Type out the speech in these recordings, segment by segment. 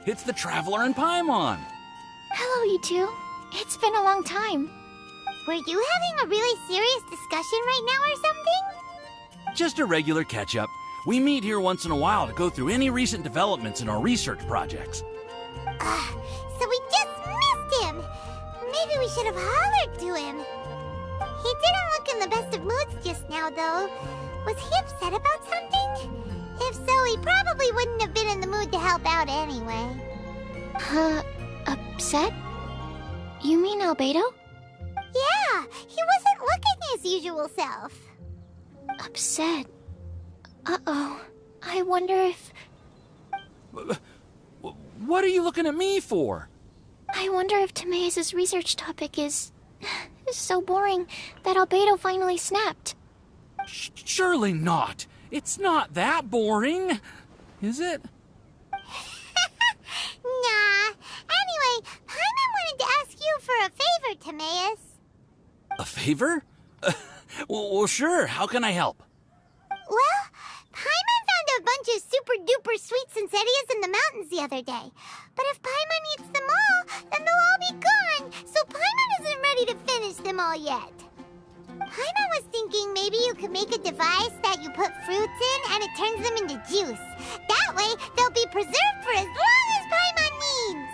It's the Traveler and Paimon. Hello, you two. It's been a long time. Were you having a really serious discussion right now or something? Just a regular catch-up. We meet here once in a while to go through any recent developments in our research projects. So we just missed him! Maybe we should have hollered to him. He didn't look in the best of moods just now, though. Was he upset about something? If so, he probably wouldn't have been in the mood to help out anyway. Upset? You mean Albedo? Yeah, he wasn't looking his usual self. Upset? Uh-oh. I wonder if... What are you looking at me for? I wonder if Timaeus' research topic is so boring that Albedo finally snapped. Surely not. It's not that boring, is it? Nah. Anyway, Paimon wanted to ask you for a favor, Timaeus. A favor? Well, sure. How can I help? Well, Paimon found a bunch of super-duper sweet Sensetias in the mountains the other day. But if Paimon eats them all, then they'll all be gone, so Paimon isn't ready to finish them all yet. Paimon was thinking maybe you could make a device that you put fruits in and it turns them into juice. That way, they'll be preserved for as long as Paimon needs.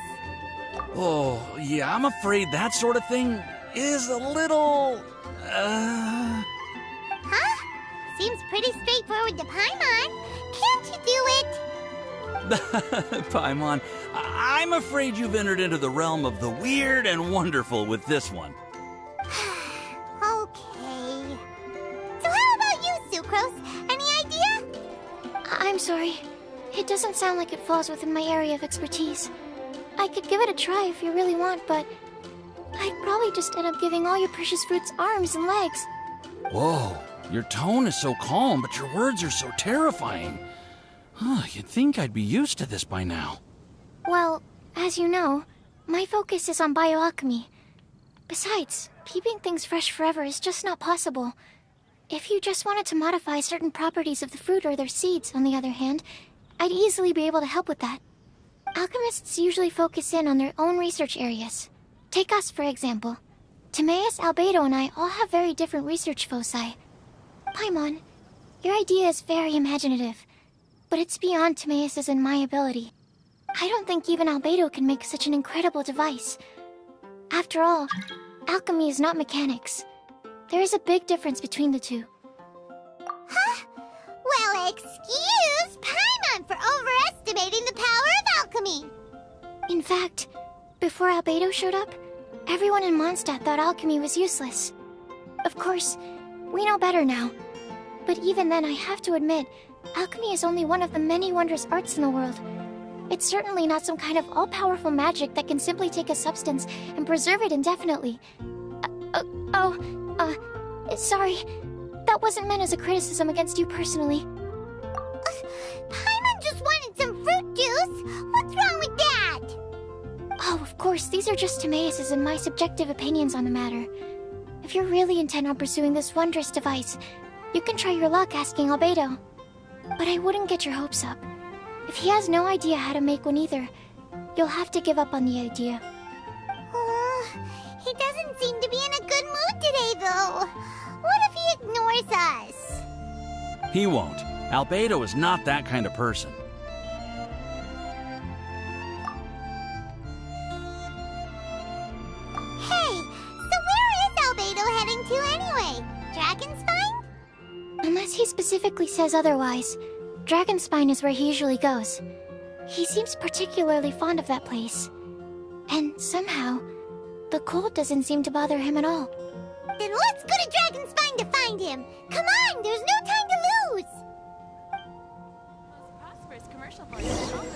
Oh, yeah, I'm afraid that sort of thing is a little... Huh? Seems pretty straightforward to Paimon. Can't you do it? Paimon, I'm afraid you've entered into the realm of the weird and wonderful with this one. Okay. So how about you, Sucrose? Any idea? I'm sorry. It doesn't sound like it falls within my area of expertise. I could give it a try if you really want, but I'd probably just end up giving all your precious fruits arms and legs. Whoa, your tone is so calm, but your words are so terrifying. You'd think I'd be used to this by now. Well, as you know, my focus is on bioalchemy. Besides, keeping things fresh forever is just not possible. If you just wanted to modify certain properties of the fruit or their seeds, on the other hand, I'd easily be able to help with that. Alchemists usually focus in on their own research areas. Take us, for example. Timaeus, Albedo, and I all have very different research foci. Paimon, your idea is very imaginative, but it's beyond Timaeus' and my ability. I don't think even Albedo can make such an incredible device. After all, alchemy is not mechanics. There is a big difference between the two. Huh? Well, excuse Paimon for overestimating the power of alchemy. In fact, before Albedo showed up, everyone in Mondstadt thought alchemy was useless. Of course, we know better now. But even then, I have to admit, alchemy is only one of the many wondrous arts in the world. It's certainly not some kind of all-powerful magic that can simply take a substance and preserve it indefinitely. Sorry. That wasn't meant as a criticism against you personally. Paimon just wanted some fruit juice. What's wrong with that? Oh, of course, these are just Timaeus' and my subjective opinions on the matter. If you're really intent on pursuing this wondrous device, you can try your luck asking Albedo. But I wouldn't get your hopes up. If he has no idea how to make one either, you'll have to give up on the idea. He doesn't seem to be in a good mood today, though. What if he ignores us? He won't. Albedo is not that kind of person. Hey, so where is Albedo heading to anyway? Dragonspine? Unless he specifically says otherwise, Dragonspine is where he usually goes. He seems particularly fond of that place. And somehow, the cold doesn't seem to bother him at all. Then let's go to Dragonspine to find him. Come on, there's no time to lose. Most prosperous commercial voice in all the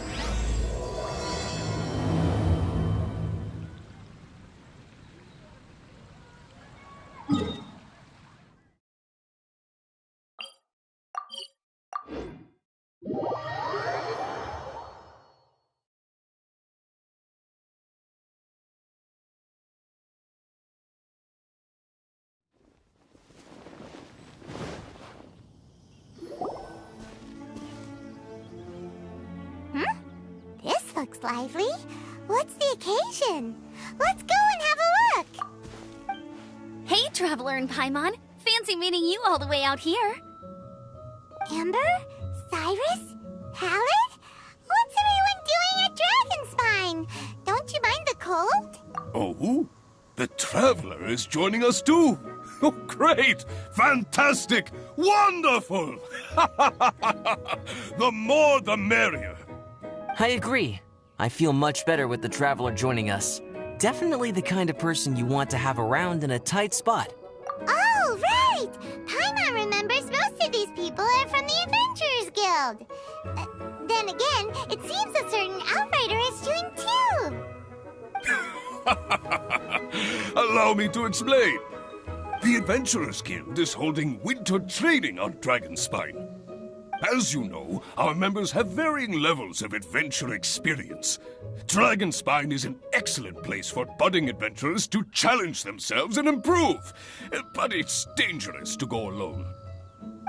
looks lively. What's the occasion? Let's go and have a look! Hey, Traveler and Paimon. Fancy meeting you all the way out here. Amber? Cyrus? Halid? What's everyone doing at Dragonspine? Don't you mind the cold? Oh, the Traveler is joining us too. Oh, great! Fantastic! Wonderful! The more the merrier. I agree. I feel much better with the Traveler joining us. Definitely the kind of person you want to have around in a tight spot. Oh, right! Paimon remembers most of these people are from the Adventurers Guild. Then again, it seems a certain Outrider is doing too. Allow me to explain. The Adventurers Guild is holding winter training on Dragonspine. As you know, our members have varying levels of adventure experience. Dragonspine is an excellent place for budding adventurers to challenge themselves and improve. But it's dangerous to go alone.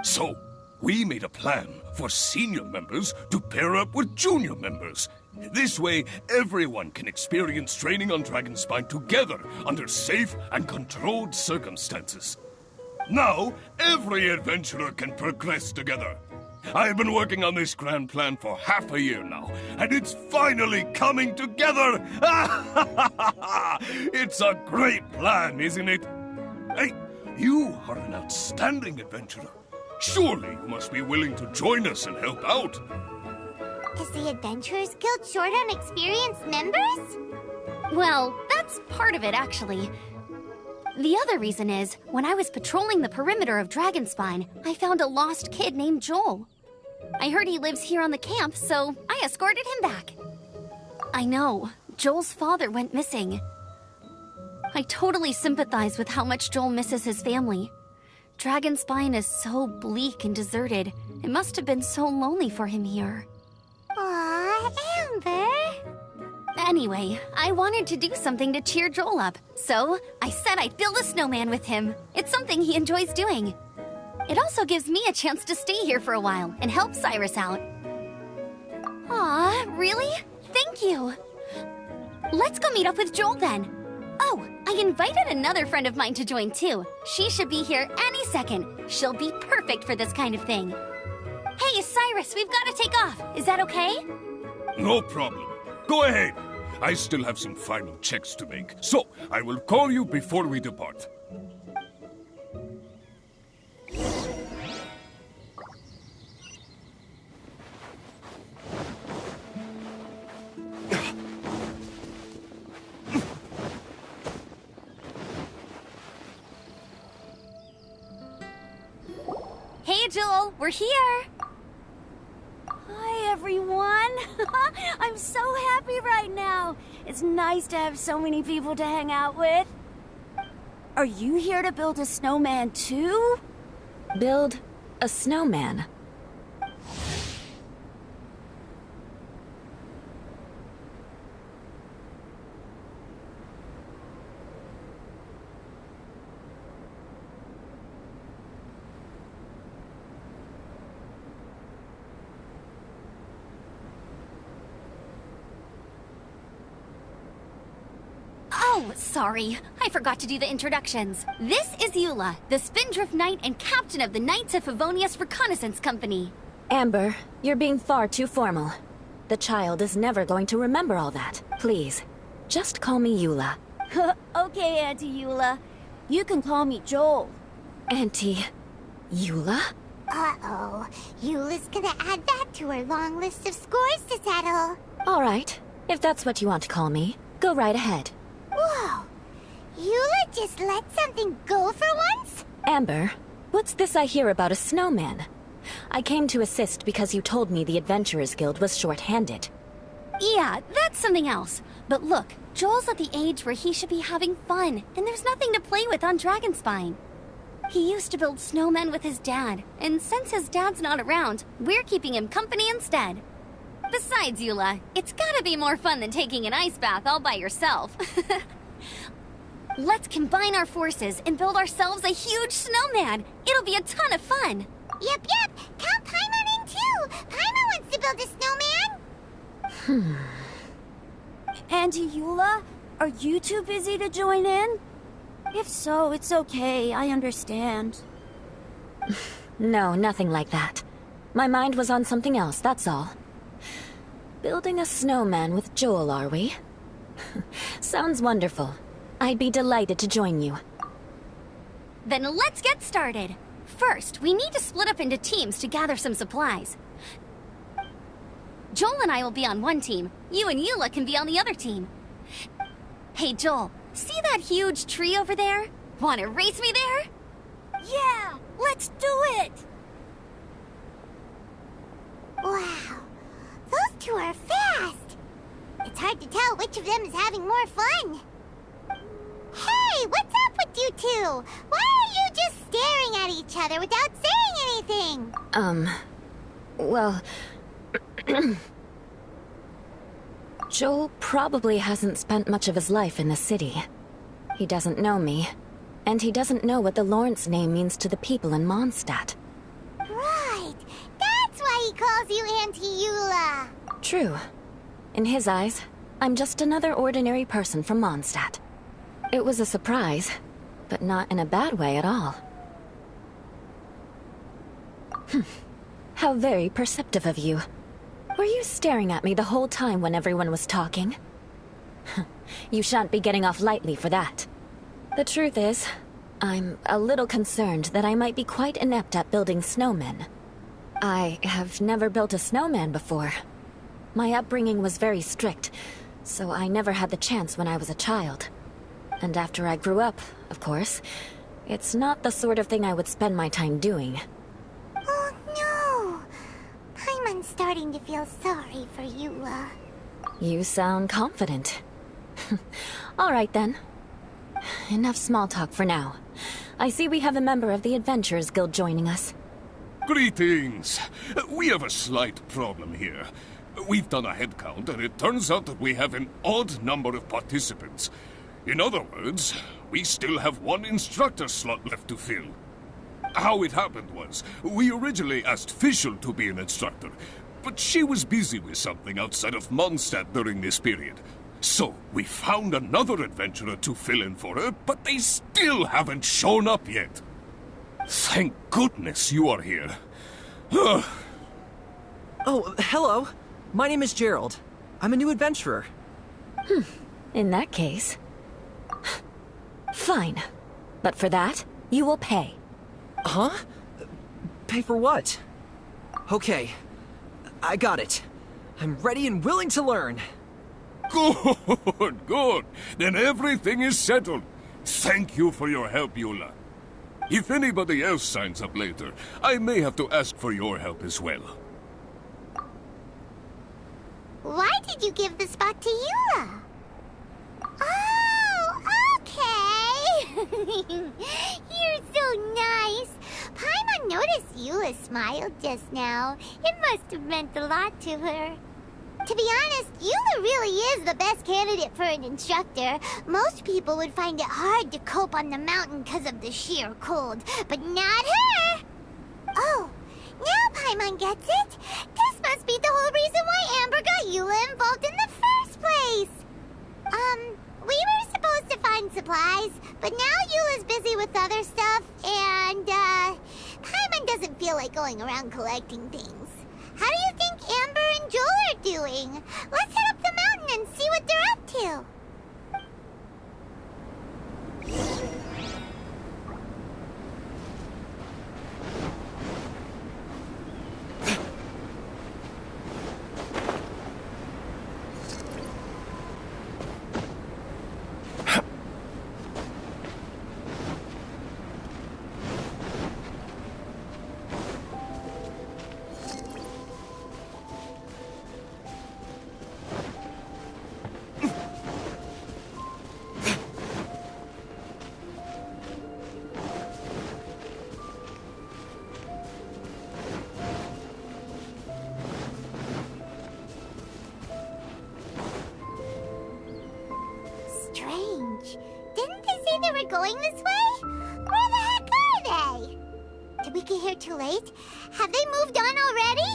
So, we made a plan for senior members to pair up with junior members. This way, everyone can experience training on Dragonspine together under safe and controlled circumstances. Now, every adventurer can progress together. I've been working on this grand plan for half a year now, and it's finally coming together! It's a great plan, isn't it? Hey, you are an outstanding adventurer. Surely you must be willing to join us and help out. Is the Adventurers Guild short on experienced members? Well, that's part of it, actually. The other reason is, when I was patrolling the perimeter of Dragonspine, I found a lost kid named Joel. I heard he lives here on the camp, so I escorted him back. I know, Joel's father went missing. I totally sympathize with how much Joel misses his family. Dragonspine is so bleak and deserted. It must have been so lonely for him here. Aw, Amber. Anyway, I wanted to do something to cheer Joel up, so I said I'd build a snowman with him. It's something he enjoys doing. It also gives me a chance to stay here for a while and help Cyrus out. Aw, really? Thank you. Let's go meet up with Joel then. Oh, I invited another friend of mine to join too. She should be here any second. She'll be perfect for this kind of thing. Hey, Cyrus, we've got to take off. Is that okay? No problem. Go ahead. I still have some final checks to make, so I will call you before we depart. Hey, Joel, we're here. Hi, everyone. I'm so happy right now. It's nice to have so many people to hang out with. Are you here to build a snowman too? Build a snowman? Oh, sorry. I forgot to do the introductions. This is Eula, the Spindrift Knight and captain of the Knights of Favonius Reconnaissance Company. Amber, you're being far too formal. The child is never going to remember all that. Please, just call me Eula. Okay, Auntie Eula. You can call me Joel. Auntie Eula? Uh-oh. Eula's gonna add that to her long list of scores to settle. All right, if that's what you want to call me, go right ahead. Whoa! Eula just let something go for once? Amber, what's this I hear about a snowman? I came to assist because you told me the Adventurers Guild was short-handed. Yeah, that's something else. But look, Joel's at the age where he should be having fun, and there's nothing to play with on Dragonspine. He used to build snowmen with his dad, and since his dad's not around, we're keeping him company instead. Besides, Eula, it's gotta be more fun than taking an ice bath all by yourself. Let's combine our forces and build ourselves a huge snowman. It'll be a ton of fun. Yep. Count Paimon in too. Paimon wants to build a snowman. Auntie Eula, are you too busy to join in? If so, it's okay. I understand. No, nothing like that. My mind was on something else, that's all. Building a snowman with Joel, are we? Sounds wonderful. I'd be delighted to join you. Then let's get started. First, we need to split up into teams to gather some supplies. Joel and I will be on one team. You and Eula can be on the other team. Hey, Joel, see that huge tree over there? Wanna race me there? Yeah, let's do it! Wow, those two are fast. It's hard to tell which of them is having more fun. Hey, what's up with you two? Why are you just staring at each other without saying anything? Well... Joel probably hasn't spent much of his life in the city. He doesn't know me, and he doesn't know what the Lawrence name means to the people in Mondstadt. Right, that's why he calls you Auntie Eula. True. In his eyes, I'm just another ordinary person from Mondstadt. It was a surprise, but not in a bad way at all. How very perceptive of you. Were you staring at me the whole time when everyone was talking? You shan't be getting off lightly for that. The truth is, I'm a little concerned that I might be quite inept at building snowmen. I have never built a snowman before. My upbringing was very strict, so I never had the chance when I was a child. And after I grew up, of course, it's not the sort of thing I would spend my time doing. Oh no! Paimon's starting to feel sorry for Eula. You sound confident. All right then. Enough small talk for now. I see we have a member of the Adventurers Guild joining us. Greetings. We have a slight problem here. We've done a head count, and it turns out that we have an odd number of participants. In other words, we still have one instructor slot left to fill. How it happened was, we originally asked Fischl to be an instructor, but she was busy with something outside of Mondstadt during this period. So, we found another adventurer to fill in for her, but they still haven't shown up yet. Thank goodness you are here. Oh, hello. My name is Gerald. I'm a new adventurer. In that case... Fine. But for that, you will pay. Huh? Pay for what? Okay. I got it. I'm ready and willing to learn. Good, good. Then everything is settled. Thank you for your help, Eula. If anybody else signs up later, I may have to ask for your help as well. Why did you give the spot to Eula? Oh, okay. You're so nice. Paimon noticed Eula smiled just now. It must have meant a lot to her. To be honest, Eula really is the best candidate for an instructor. Most people would find it hard to cope on the mountain because of the sheer cold, but not her! Oh, now Paimon gets it. This must be the whole reason why Amber got Eula involved in the first place. We were supposed to find supplies, but now Eula's busy with other stuff, and, Paimon doesn't feel like going around collecting things. How do you think Amber and Joel are doing? Let's head up the mountain and see what they're up to. Strange. Didn't they say they were going this way? Where the heck are they? Did we get here too late? Have they moved on already?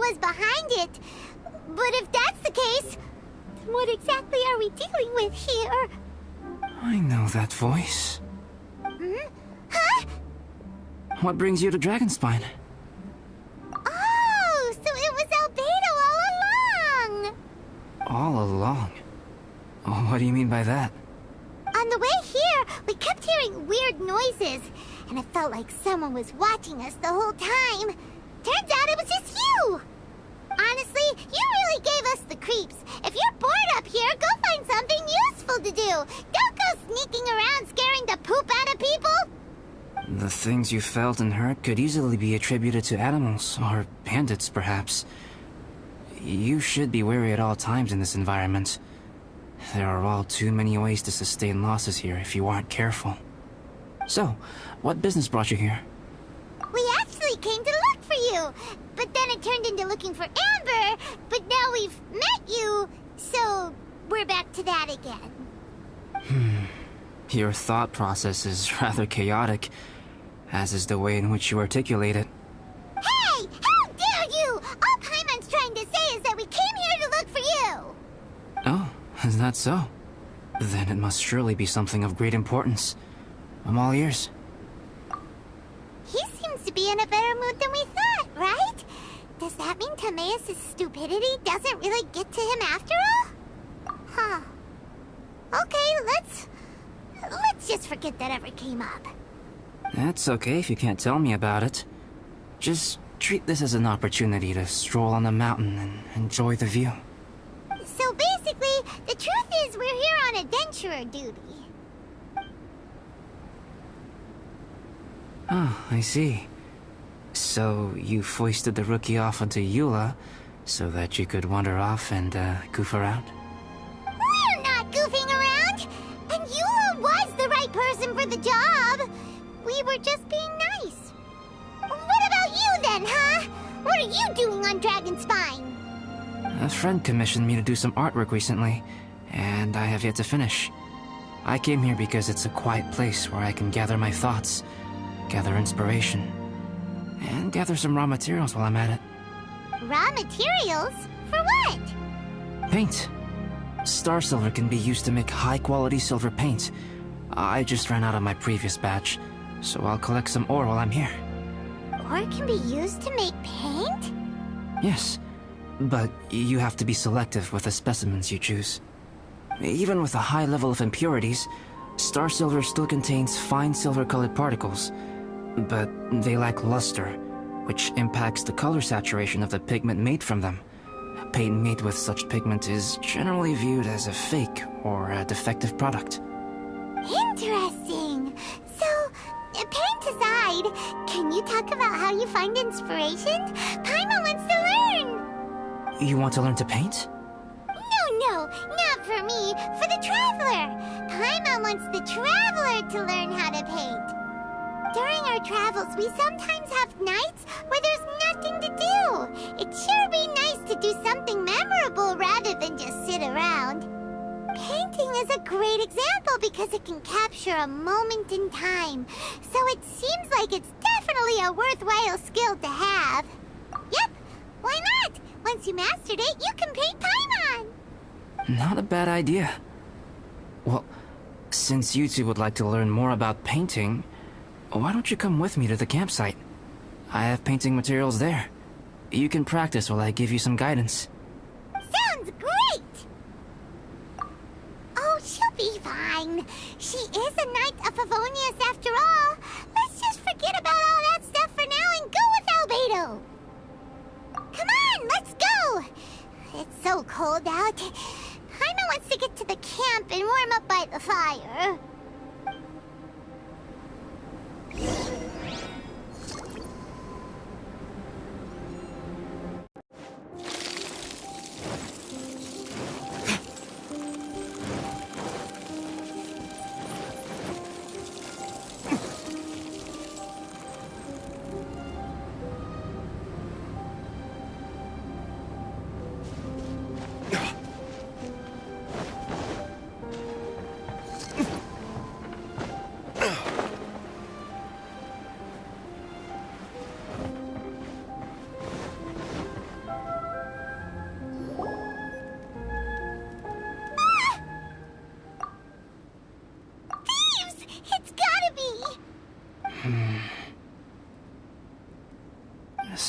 was behind it. But if that's the case, then what exactly are we dealing with here? I know that voice. Huh? What brings you to Dragonspine? Oh, so it was Albedo all along! All along? Oh, what do you mean by that? On the way here, we kept hearing weird noises, and it felt like someone was watching us the whole time. Turns out it was just you! Honestly, you really gave us the creeps. If you're bored up here, go find something useful to do. Don't go sneaking around scaring the poop out of people. The things you felt and heard could easily be attributed to animals, or bandits, perhaps. You should be wary at all times in this environment. There are all too many ways to sustain losses here if you aren't careful. So, what business brought you here? We actually came to look for you, but then it turned into looking for Amber, but now we've met you, so we're back to that again. Your thought process is rather chaotic, as is the way in which you articulate it. Hey! How dare you! All Paimon's trying to say is that we came here to look for you! Oh, is that so? Then it must surely be something of great importance. I'm all ears. He seems to be in a better mood than we thought, right? Does that mean Timaeus' stupidity doesn't really get to him after all? Huh. Okay, let's just forget that ever came up. That's okay if you can't tell me about it. Just treat this as an opportunity to stroll on the mountain and enjoy the view. So basically, the truth is we're here on adventurer duty. Oh, I see. So you foisted the rookie off onto Eula so that you could wander off and goof around? We're not goofing around! And Eula was the right person for the job! We were just being nice. What about you then, huh? What are you doing on Dragonspine? A friend commissioned me to do some artwork recently, and I have yet to finish. I came here because it's a quiet place where I can gather my thoughts, gather inspiration, and gather some raw materials while I'm at it. Raw materials? For what? Paint. Star silver can be used to make high-quality silver paint. I just ran out of my previous batch, so I'll collect some ore while I'm here. Ore can be used to make paint? Yes, but you have to be selective with the specimens you choose. Even with a high level of impurities, star silver still contains fine silver-colored particles, but they lack luster, which impacts the color saturation of the pigment made from them. Paint made with such pigment is generally viewed as a fake or a defective product. Interesting. So, paint aside, can you talk about how you find inspiration? Paimon wants to learn! You want to learn to paint? No, not for me, for the Traveler. Paimon wants the Traveler to learn how to paint. During our travels, we sometimes have nights where there's nothing to do. It'd sure be nice to do something memorable rather than just sit around. Painting is a great example because it can capture a moment in time. So it seems like it's definitely a worthwhile skill to have. Yep, why not? Once you mastered it, you can paint Paimon. Not a bad idea. Well, since you two would like to learn more about painting, why don't you come with me to the campsite? I have painting materials there. You can practice while I give you some guidance. Sounds great! Oh, she'll be fine. She is a Knight of Favonius after all. Let's just forget about all that stuff for now and go with Albedo. Come on, let's go! It's so cold out. Paimon wants to get to the camp and warm up by the fire.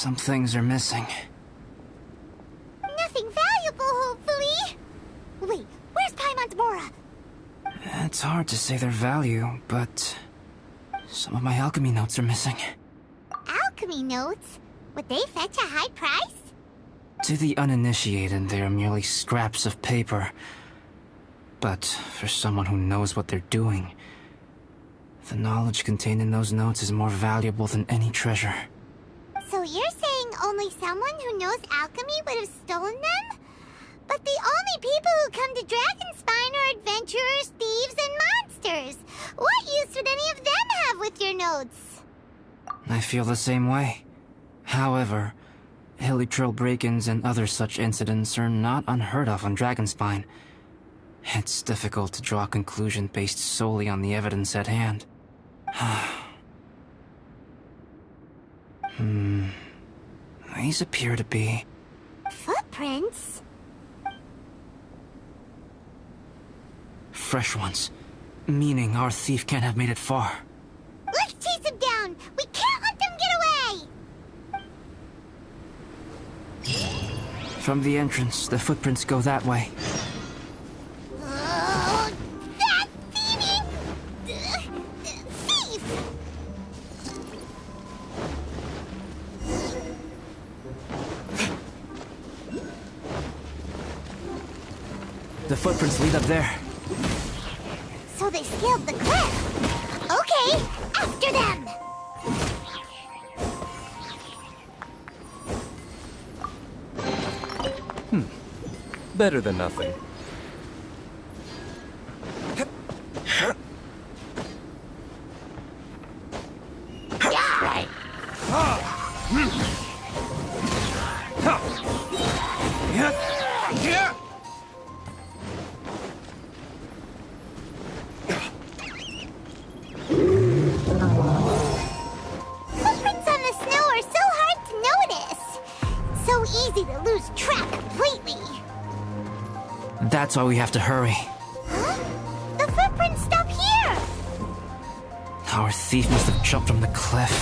Some things are missing. Nothing valuable, hopefully. Wait, where's Paimon's Mora? It's hard to say their value, but some of my alchemy notes are missing. Alchemy notes? Would they fetch a high price? To the uninitiated, they are merely scraps of paper. But for someone who knows what they're doing, the knowledge contained in those notes is more valuable than any treasure. So you're saying only someone who knows alchemy would have stolen them? But the only people who come to Dragonspine are adventurers, thieves, and monsters. What use would any of them have with your notes? I feel the same way. However, hilly trail break-ins and other such incidents are not unheard of on Dragonspine. It's difficult to draw a conclusion based solely on the evidence at hand. These appear to be... Footprints? fresh ones. Meaning our thief can't have made it far. Let's chase him down! We can't let them get away! From the entrance, the footprints go that way. Oh, that thieving... thief! The footprints lead up there. So they scaled the cliff. Okay, after them! Better than nothing. Footprints on the snow are so hard to notice. So easy to lose track completely. That's why we have to hurry. Huh? The footprints stop here! Our thief must have jumped from the cliff.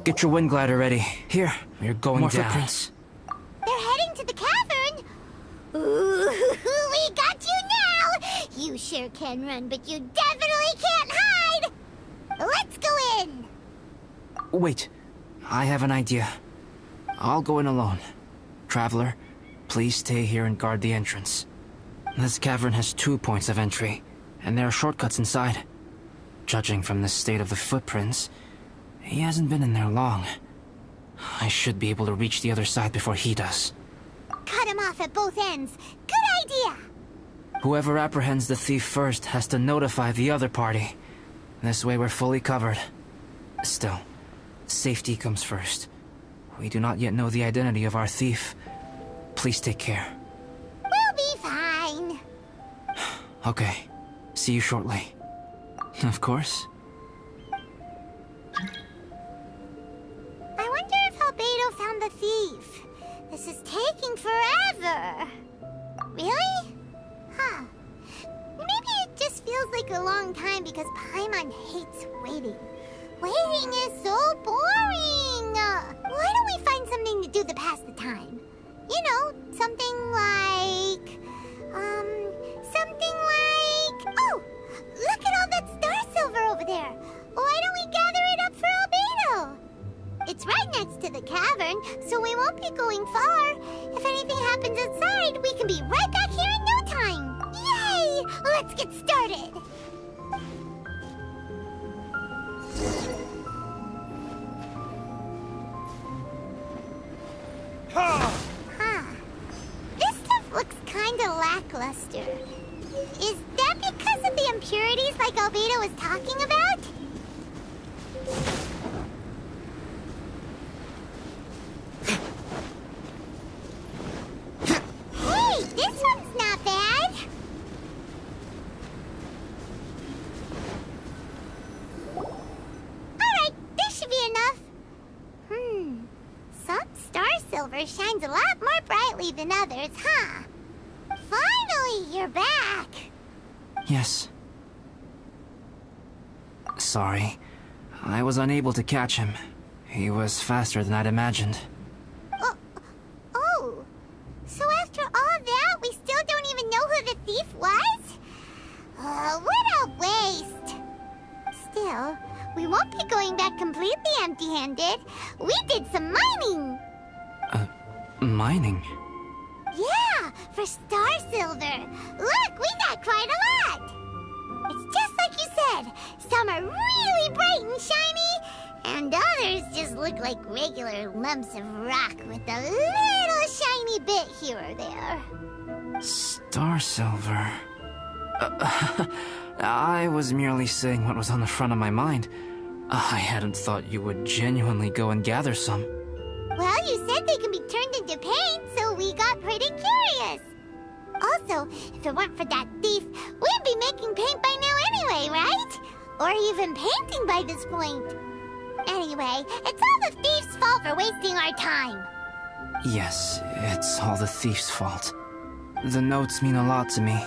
Get your wind glider ready. Here, you're going More down. footprints. They're heading to the cavern. Ooh, we got you now! You sure can run, but you definitely can't hide! Let's go in! Wait, I have an idea. I'll go in alone. Traveler, please stay here and guard the entrance. This cavern has 2 points of entry, and there are shortcuts inside. Judging from the state of the footprints, he hasn't been in there long. I should be able to reach the other side before he does. Cut him off at both ends. Good idea! Whoever apprehends the thief first has to notify the other party. This way we're fully covered. Still, safety comes first. We do not yet know the identity of our thief. Please take care. We'll be fine. Okay. See you shortly. Of course. I wonder if Albedo found the thief. This is taking forever. Really? Huh. Maybe it just feels like a long time because Paimon hates waiting. Waiting is so boring. Why don't we find something to do to pass the time? You know, something like... Oh! Look at all that star silver over there! Why don't we gather it up for Albedo? It's right next to the cavern, so we won't be going far. If anything happens outside, we can be right back here in no time! Yay! Let's get started! Huh. This stuff looks kinda lackluster. Is that because of the impurities like Albedo was talking about? Hey, this one's not bad! Alright, this should be enough. Some star silver shines a lot more brightly than others, huh? Finally, you're back! Yes. Sorry. I was unable to catch him. He was faster than I'd imagined. Oh. So after all that, we still don't even know who the thief was? What a waste. Still, we won't be going back completely empty-handed. We did some mining. Mining? Yeah, for Star Silver. Look, we got quite a lot. It's just like you said. Some are really bright and shiny, and others just look like regular lumps of rock with a little shiny bit here or there. Star Silver. I was merely saying what was on the front of my mind. I hadn't thought you would genuinely go and gather some. Well, you said they can be turned into paint, so we got pretty curious. Also, if it weren't for that thief, we'd be making paint by now anyway, right? Or even painting by this point. Anyway, it's all the thief's fault for wasting our time. Yes, it's all the thief's fault. The notes mean a lot to me.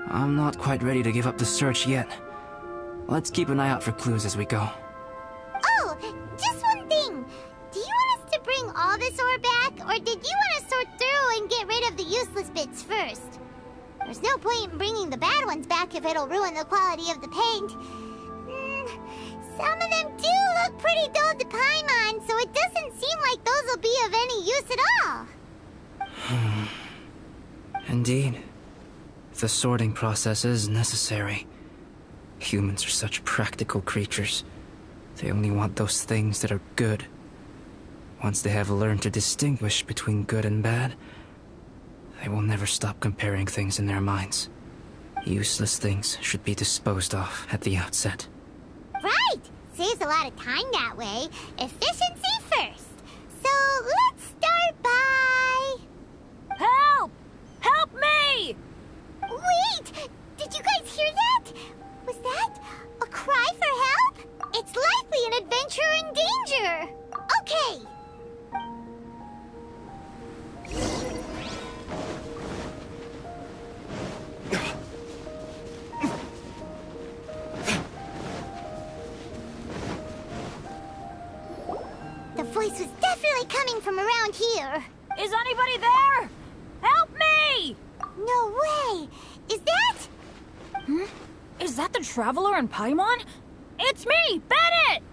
I'm not quite ready to give up the search yet. Let's keep an eye out for clues as we go. Oh, just one thing. Do you want us to bring all this ore back, or did you want to sort through and get rid of the useless bits first? There's no point in bringing the bad ones back if it'll ruin the quality of the paint. Some of them do look pretty dull to Paimon, so it doesn't seem like those will be of any use at all. Indeed. The sorting process is necessary. Humans are such practical creatures. They only want those things that are good. Once they have learned to distinguish between good and bad, they will never stop comparing things in their minds. Useless things should be disposed of at the outset. Right! Saves a lot of time that way. Efficiency first. So let's start by... Help! Help me! Wait! Did you guys hear that? Was that a cry for help? It's likely an adventurer in danger. Okay. The voice was definitely coming from around here. Is anybody there? Help me! No way! Is that... Is that the Traveler in Paimon? It's me, Bennett!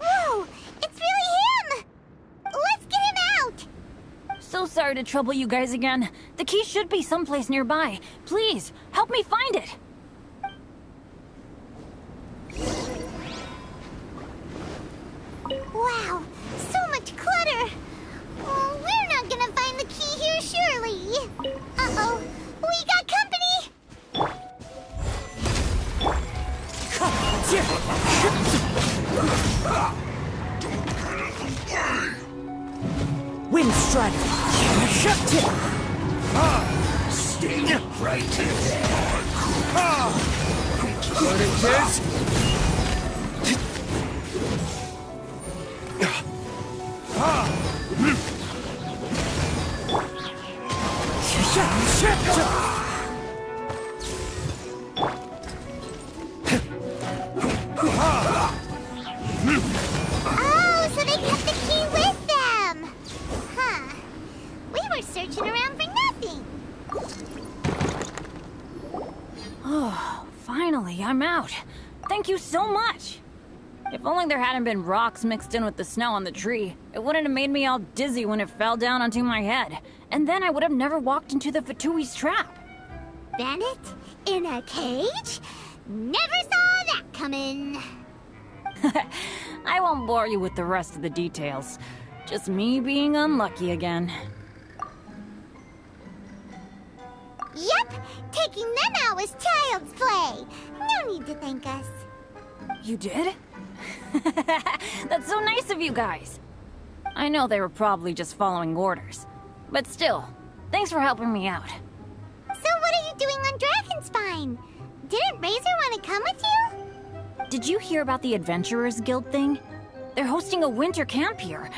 Whoa! It's really him! Let's get him out! So sorry to trouble you guys again. The key should be someplace nearby. Please, help me find it. Wow, so much clutter! Oh, we're not gonna find the key here, surely! Uh-oh, we got company! Wind Strider! Shut it! Stay right there. Got it, kids? Oh, so they kept the key with them! Huh. We were searching around for nothing. Oh, finally, I'm out. Thank you so much. If only there hadn't been rocks mixed in with the snow on the tree, it wouldn't have made me all dizzy when it fell down onto my head. And then I would have never walked into the Fatui's trap. Bandit? In a cage? Never saw that coming. I won't bore you with the rest of the details. Just me being unlucky again. Yep, taking them out was child's play. No need to thank us. You did? That's so nice of you guys. I know they were probably just following orders. But still, thanks for helping me out. So what are you doing on Dragonspine? Didn't Razor want to come with you? Did you hear about the Adventurers Guild thing? They're hosting a winter camp here.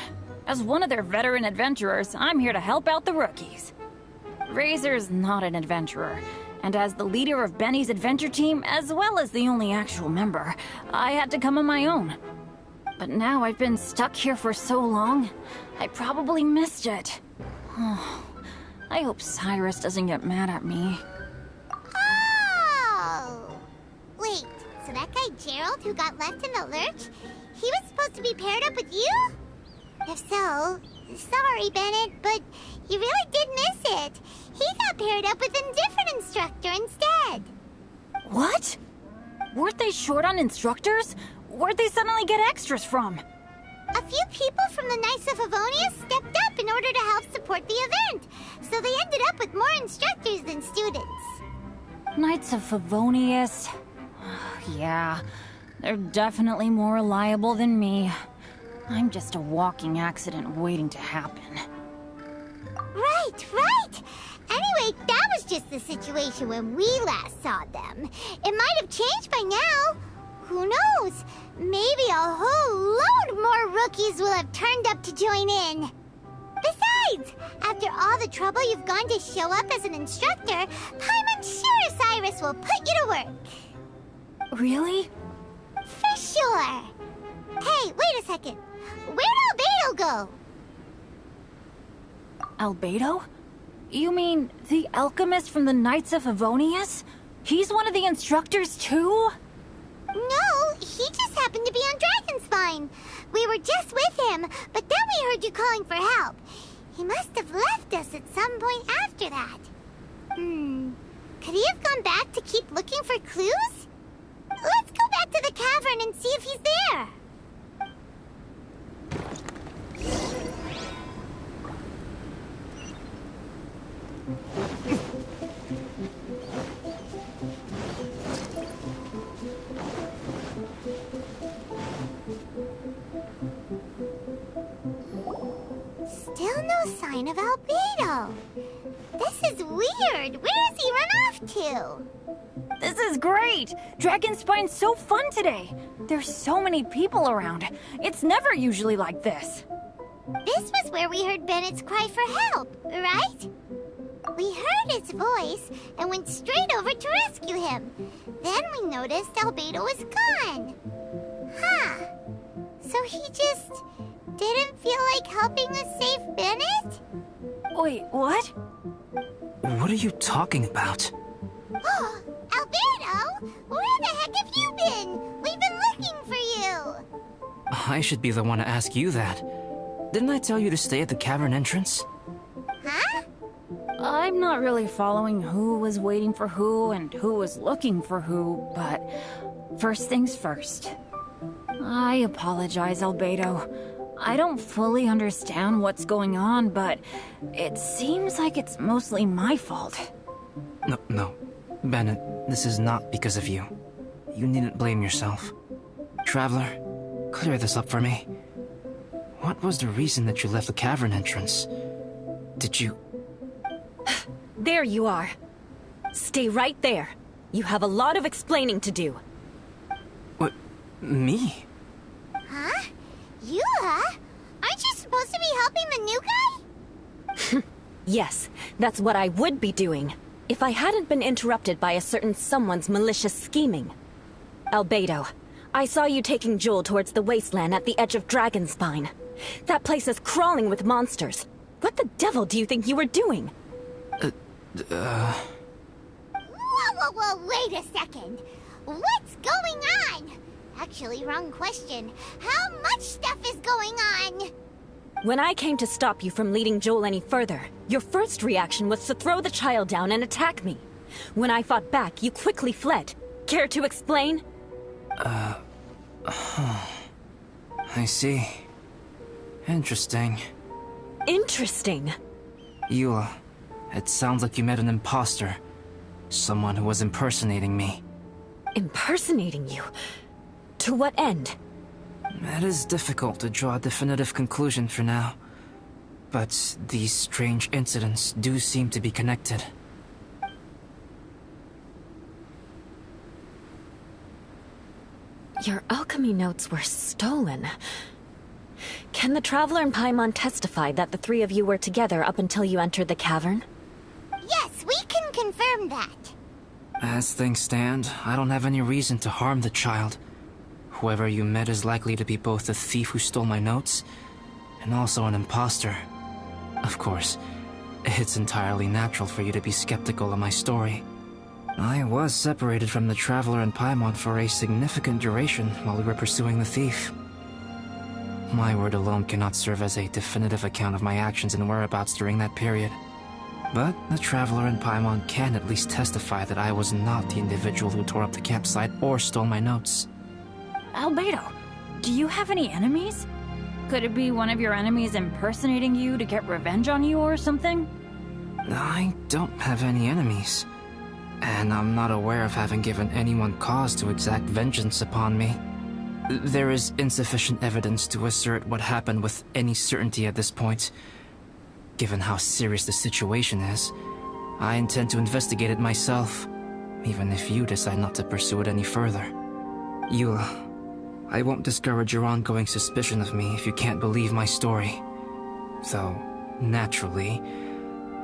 As one of their veteran adventurers, I'm here to help out the rookies. Razor's not an adventurer, and as the leader of Benny's adventure team, as well as the only actual member, I had to come on my own. But now I've been stuck here for so long, I probably missed it. Oh, I hope Cyrus doesn't get mad at me. Oh! Wait, so that guy Gerald who got left in the lurch, he was supposed to be paired up with you? If so, sorry, Bennett, but you really did miss it. He got paired up with a different instructor instead. What? Weren't they short on instructors? Where'd they suddenly get extras from? A few people from the Knights of Avonia stepped up in order to help support the event, so they ended up with more instructors than students. Knights of Favonius. Yeah, they're definitely more reliable than me. I'm just a walking accident waiting to happen. Right, right! Anyway, that was just the situation when we last saw them. It might have changed by now. Who knows? Maybe a whole load more rookies will have turned up to join in. Besides, after all the trouble you've gone to show up as an instructor, I'm sure Cyrus will put you to work. Really? For sure. Hey, wait a second. Where'd Albedo go? Albedo? You mean the alchemist from the Knights of Favonius? He's one of the instructors too? No, he just happened to be on Dragonspine. We were just with him, but then we heard you calling for help. He must have left us at some point after that. Could he have gone back to keep looking for clues? Let's go back to the cavern and see if he's there. Still no sign of Albedo. This is weird. Where has he run off to? This is great! Dragonspine's so fun today! There's so many people around. It's never usually like this. This was where we heard Bennett's cry for help, right? We heard his voice and went straight over to rescue him. Then we noticed Albedo was gone. Huh. So he just didn't feel like helping us save Bennett? Wait, what? What are you talking about? Oh, Albedo! Where the heck have you been? We've been looking for you! I should be the one to ask you that. Didn't I tell you to stay at the cavern entrance? Huh? I'm not really following who was waiting for who and who was looking for who, but first things first. I apologize, Albedo. I don't fully understand what's going on, but it seems like it's mostly my fault. No. Bennett, this is not because of you. You needn't blame yourself. Traveler, clear this up for me. What was the reason that you left the cavern entrance? Did you... There you are. Stay right there. You have a lot of explaining to do. What? Me? Huh? You, huh? Aren't you supposed to be helping the new guy? Yes, that's what I would be doing, if I hadn't been interrupted by a certain someone's malicious scheming. Albedo, I saw you taking Joel towards the wasteland at the edge of Dragonspine. That place is crawling with monsters. What the devil do you think you were doing? Whoa, wait a second. What's going on? Actually, wrong question. How much stuff is going on? When I came to stop you from leading Joel any further, your first reaction was to throw the child down and attack me. When I fought back, you quickly fled. Care to explain? I see. Interesting. Interesting. Eula, it sounds like you met an imposter. Someone who was impersonating me. Impersonating you? To what end? It is difficult to draw a definitive conclusion for now. But these strange incidents do seem to be connected. Your alchemy notes were stolen. Can the Traveler and Paimon testify that the three of you were together up until you entered the cavern? Yes, we can confirm that. As things stand, I don't have any reason to harm the child. Whoever you met is likely to be both the thief who stole my notes, and also an imposter. Of course, it's entirely natural for you to be skeptical of my story. I was separated from the Traveler and Paimon for a significant duration while we were pursuing the thief. My word alone cannot serve as a definitive account of my actions and whereabouts during that period. But the Traveler and Paimon can at least testify that I was not the individual who tore up the campsite or stole my notes. Albedo, do you have any enemies? Could it be one of your enemies impersonating you to get revenge on you or something? I don't have any enemies. And I'm not aware of having given anyone cause to exact vengeance upon me. There is insufficient evidence to assert what happened with any certainty at this point. Given how serious the situation is, I intend to investigate it myself, even if you decide not to pursue it any further. Eula, I won't discourage your ongoing suspicion of me if you can't believe my story. Though, naturally,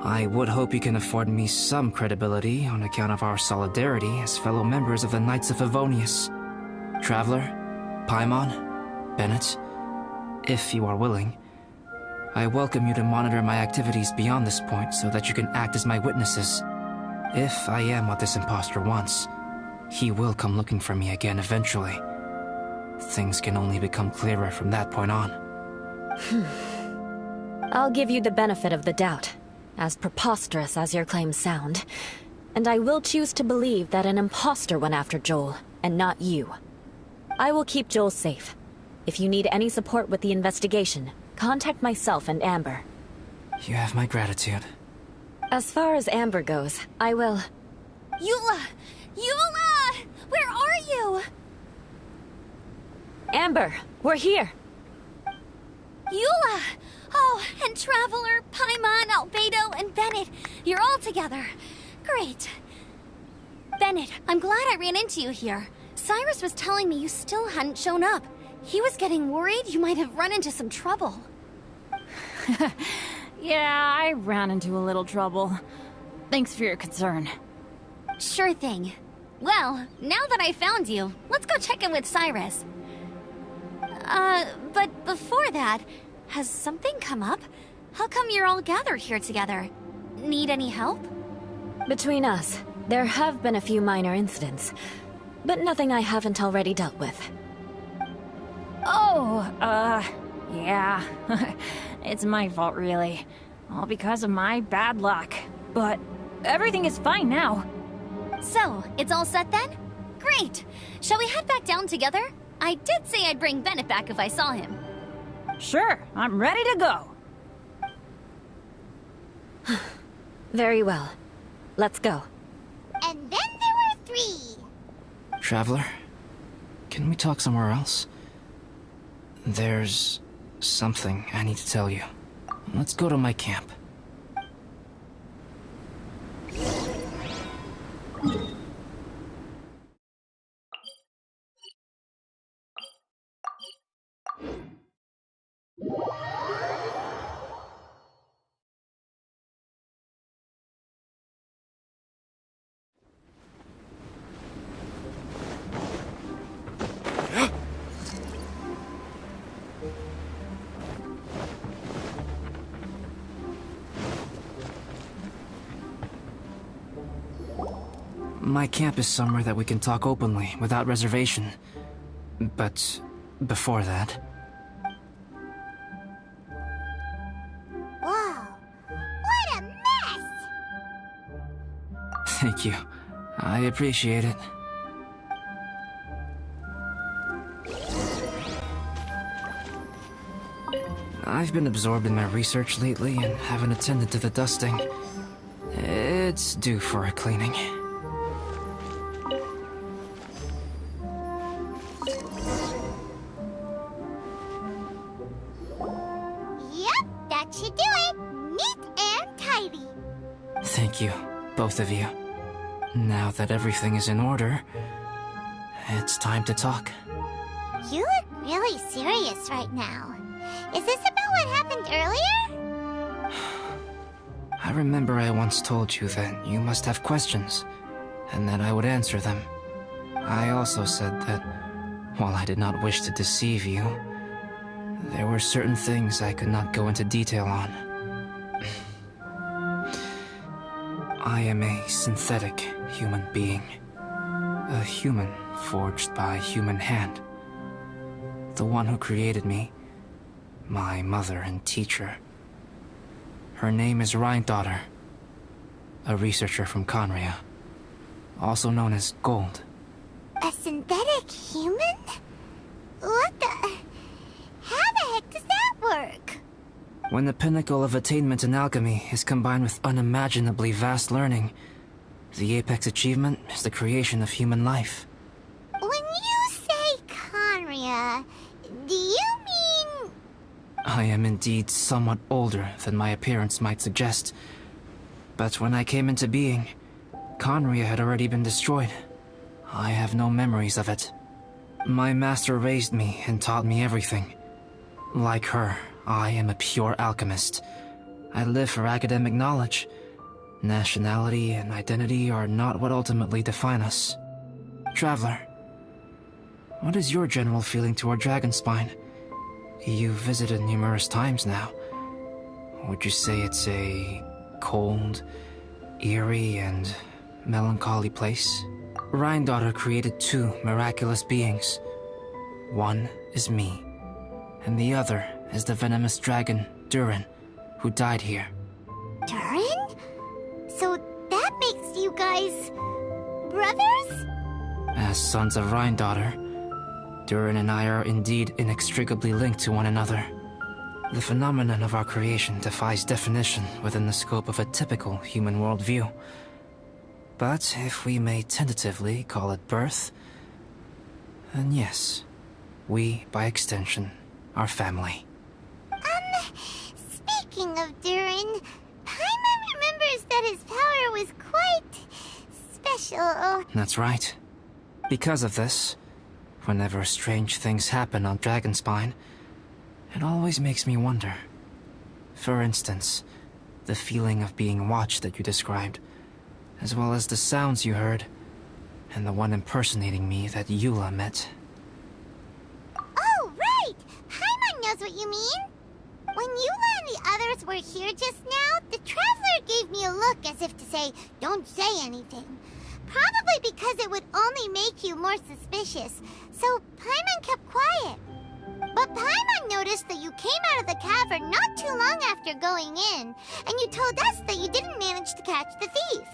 I would hope you can afford me some credibility on account of our solidarity as fellow members of the Knights of Favonius. Traveler, Paimon, Bennett, if you are willing, I welcome you to monitor my activities beyond this point so that you can act as my witnesses. If I am what this imposter wants, he will come looking for me again eventually. Things can only become clearer from that point on. I'll give you the benefit of the doubt, as preposterous as your claims sound. And I will choose to believe that an imposter went after Joel, and not you. I will keep Joel safe. If you need any support with the investigation, contact myself and Amber. You have my gratitude. As far as Amber goes, I will... Eula! Eula! Where are you? Amber, we're here! Eula! Oh, and Traveler, Paimon, Albedo, and Bennett. You're all together. Great. Bennett, I'm glad I ran into you here. Cyrus was telling me you still hadn't shown up. He was getting worried you might have run into some trouble. Yeah, I ran into a little trouble. Thanks for your concern. Sure thing. Well, now that I found you, let's go check in with Cyrus. But before that, has something come up? How come you're all gathered here together? Need any help? Between us, there have been a few minor incidents, but nothing I haven't already dealt with. Oh, yeah. It's my fault, really. All because of my bad luck. But everything is fine now. So, it's all set then? Great! Shall we head back down together? I did say I'd bring Bennett back if I saw him. Sure, I'm ready to go. Very well. Let's go. And then there were 3. Traveler, can we talk somewhere else? There's something I need to tell you. Let's go to my camp. My camp is somewhere that we can talk openly, without reservation. But before that... Whoa, what a mess! Thank you. I appreciate it. I've been absorbed in my research lately and haven't attended to the dusting. It's due for a cleaning. Yep, that should do it. Neat and tidy. Thank you, both of you. Now that everything is in order, it's time to talk. You look really serious right now. Is this about what happened earlier? I remember I once told you that you must have questions, and that I would answer them. I also said that, while I did not wish to deceive you, there were certain things I could not go into detail on. I am a synthetic human being. A human forged by human hand. The one who created me, my mother and teacher. Her name is Rhine-daughter, a researcher from Conria, also known as Gold. A synthetic human? What the... How the heck does that work? When the pinnacle of attainment in alchemy is combined with unimaginably vast learning, the apex achievement is the creation of human life. When you say Conria, do you mean... I am indeed somewhat older than my appearance might suggest. But when I came into being, Conria had already been destroyed. I have no memories of it. My master raised me and taught me everything. Like her, I am a pure alchemist. I live for academic knowledge. Nationality and identity are not what ultimately define us. Traveler, what is your general feeling toward Dragonspine? You've visited numerous times now. Would you say it's a cold, eerie, and melancholy place? Rhine-daughter created two miraculous beings. One is me, and the other is the venomous dragon, Durin, who died here. Durin? So that makes you guys... brothers? As sons of Rhine-daughter, Durin and I are indeed inextricably linked to one another. The phenomenon of our creation defies definition within the scope of a typical human worldview. But if we may tentatively call it birth, then yes, we, by extension, are family. Speaking of Durin, Paimon remembers that his power was quite... special. That's right. Because of this, whenever strange things happen on Dragonspine, it always makes me wonder. For instance, the feeling of being watched that you described, as well as the sounds you heard, and the one impersonating me that Eula met. Oh, right! Paimon knows what you mean! When Eula and the others were here just now, the Traveler gave me a look as if to say, don't say anything. Probably because it would only make you more suspicious, so Paimon kept quiet. But Paimon noticed that you came out of the cavern not too long after going in, and you told us that you didn't manage to catch the thief.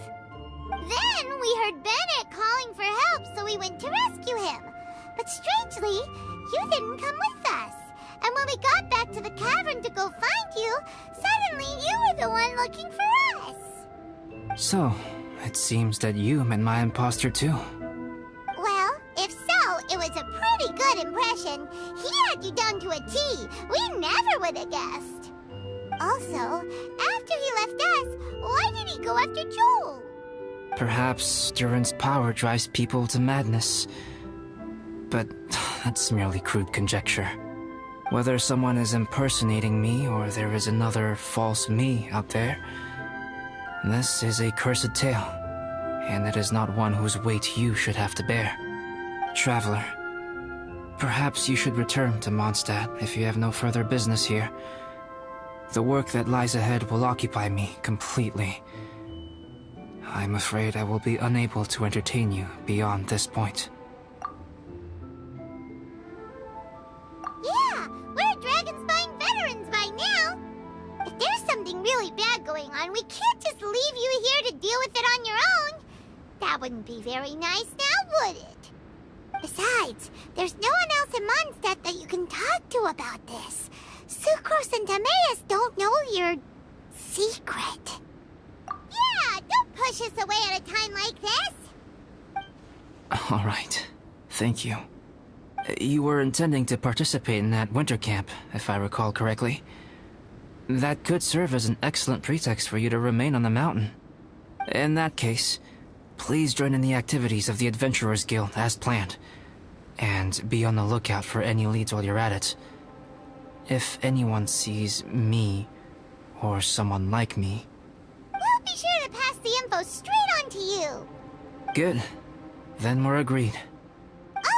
Then we heard Bennett calling for help, so we went to rescue him. But strangely, you didn't come with us. And when we got back to the cavern to go find you, suddenly you were the one looking for us. So, it seems that you met my imposter too. Well, if so, it was a pretty good impression. He had you down to a T. We never would have guessed. Also, after he left us, why did he go after Joel? Perhaps Durin's power drives people to madness. But that's merely crude conjecture. Whether someone is impersonating me or there is another false me out there, this is a cursed tale, and it is not one whose weight you should have to bear. Traveler, perhaps you should return to Mondstadt if you have no further business here. The work that lies ahead will occupy me completely. I'm afraid I will be unable to entertain you beyond this point. Yeah, we're Dragonspine veterans by now. If there's something really bad going on, we can't just leave you here to deal with it on your own. That wouldn't be very nice now, would it? Besides, there's no one else in Mondstadt that you can talk to about this. Sucrose and Timaeus don't know your secret. Yeah, don't push us away at a time like this. All right. Thank you. You were intending to participate in that winter camp, if I recall correctly. That could serve as an excellent pretext for you to remain on the mountain. In that case, please join in the activities of the Adventurers Guild as planned, and be on the lookout for any leads while you're at it. if anyone sees me, or someone like me... We'll be sure to pass the info straight on to you. Good. Then we're agreed.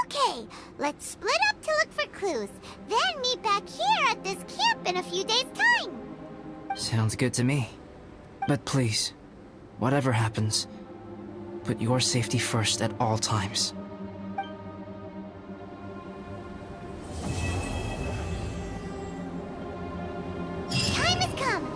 Okay, let's split up to look for clues. Then meet back here at this camp in a few days' time. Sounds good to me. But please, whatever happens, put your safety first at all times. Time has come.